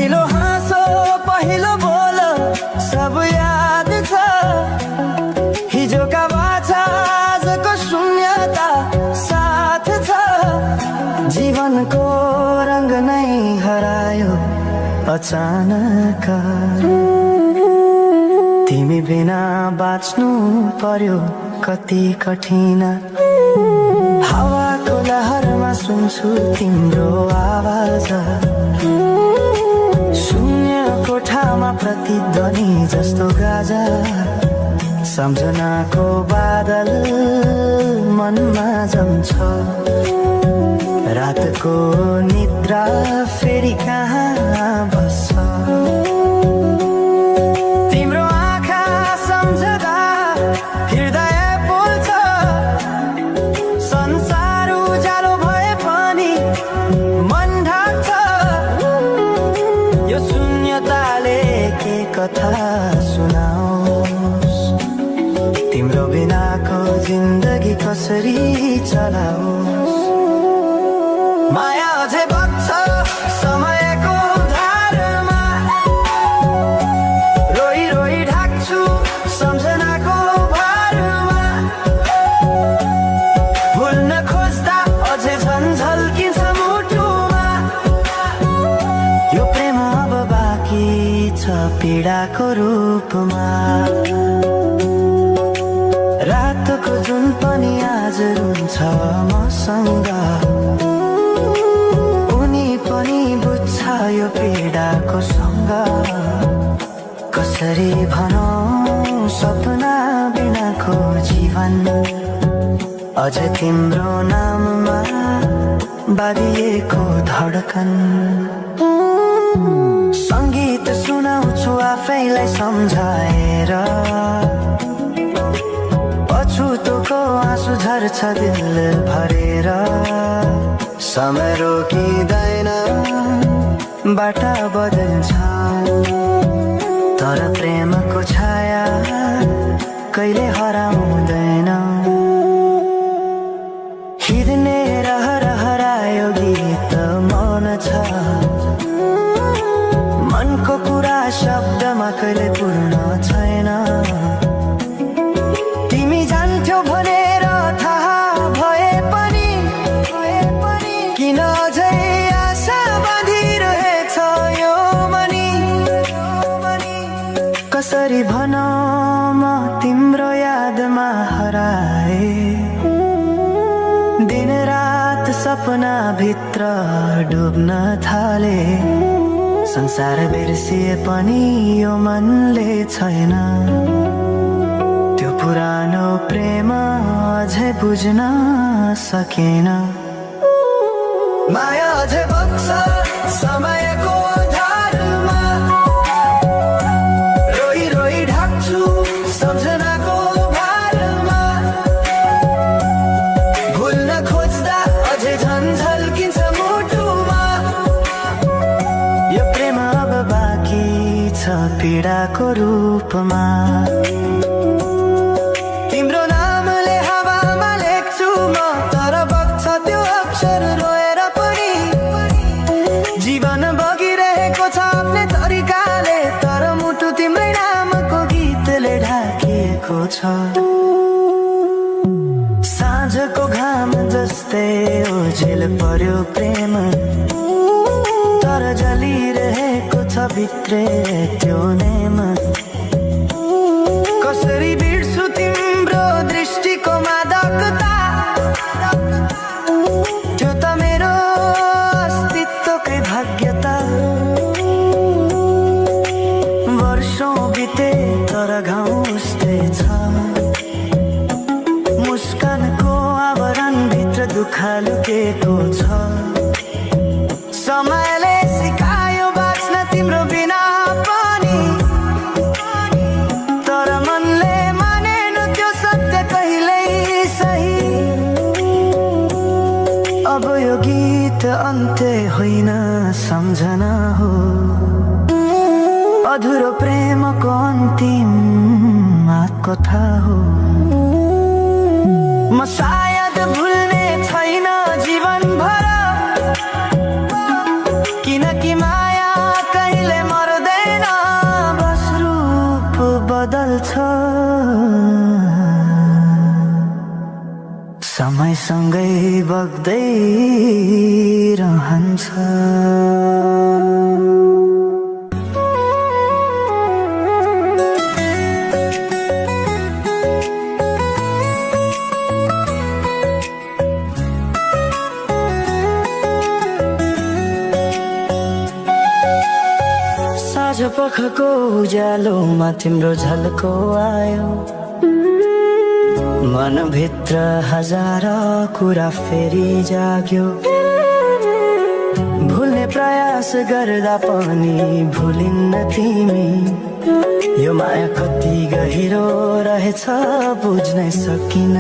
पहिलो हाँसो पहिलो बोल सब याद छ। हिजोका बाछा आजको शून्यता साथ छ। जीवनको रंग नै हरायो अचानक। तिमी बिना बाँच्नु पर्यो कति कठिन। हावाको लहरमा सुन्छु तिम्रो आवाज। शून्य कोठामा प्रतिध्वनि जस्तो गाजा। सम्झनाको बादल मनमा जम्छ। रातको निद्रा फेरि कहाँ बस्छ। तिम्रो आँखा सम्झदा हृदय बोल्छ। संसार उज्यालो भए पनि मन ढाक्छ। यो शून्यताले के कथा सुनाओस्। तिम्रो बिनाको जिन्दगी कसरी चलाओस्। माया अझै बग्छ समयको धारमा। रोई रोई ढाक्छु सम्झनाको भारमा। भुल्न खोज्दा अझै झन् झल्किन्छ मुटुमा। यो प्रेम अब बाँकी छ पीडाको रूपमा। रातको जुन पनि आज रुन्छ मसँग। उनी पनि बुझ्छ यो पीडाको सँग। कसरी भनौं सपना बिनाको जीवन। अझ तिम्रो नाममा बाँधिएको धडकन। संगीत सुनाउँछु आफैलाई सम्झाएर। पछुतोको आँसु झर्छ दिल भरेर। समय रोकिँदैन बाटा बदल्छ। तर प्रेमको छाया कहिले हराउँदैन। हिँड्ने रहर हरायो गीत मन छ। मनको कुरा शब्दमा कहिले पूर्ण छैन। तिमी जान्थ्यौ भनेर थाहा भए पनि किन अझै आशा बाँधिरहेछ यो मनी। कसरी भनौं म तिम्रो यादमा हराए। दिन रात सपना भित्र डुब्न थाले। संसार बिर्सिए पनि यो मनले छैन। त्यो पुरानो प्रेम अझै बुझ्न सकेन। माया अझै बग्छ समयको धारमा। रोई रोई ढाक्छु सम्झनाको भारमा। भुल्न खोज्दा अझै झन् झल्किन्छ मुटुमा। यो प्रेम अब बाँकी छ पीडाको रूपमा। तिम्रो नामले हावामा लेख्छु म तर बग्छ त्यो अक्षर रोएर पनि। जीवन बगिरहेको छ आफ्नै तरिकाले तर मुटु तिम्रै नामको गीतले ढाकिएको छ। साँझको घाम जस्तै ओझेल पर्यो प्रेम। तर जलिरहेको छ भित्रै त्यो नेम। कसरी बिर्सु तिम्रो दृष्टिको मादकता। त्यो त मेरो अस्तित्वकै भाग्यता। वर्षौं बिते तर घाउ उस्तै छ। मुस्कानको आवरण भित्र दुःख लुकेको छ। समयले सिकायो बाँच्न तिम्रो बिना पनि। तर मनले मानेन त्यो सत्य कहिल्यै सही। अब यो गीत अन्त्य होइन सम्झना हो। अधुरो प्रेमको अन्तिम कथा हो। म सायद भुल्ने छैन जीवन भर। किनकि माया कहिले प्रेमले मर्दैन, बस रूप बदल्छ। समयसँगै बग्दै रहन्छ। साँझ पखको उज्यालोमा तिम्रो झल्को आयो, मनभित्र हजार कुरा फेरि जाग्यो। भुल्ने प्रयास गर्दा पनि भुलिन्न तिमी, यो माया कति गहिरो रहेछ बुझ्नै सकिन।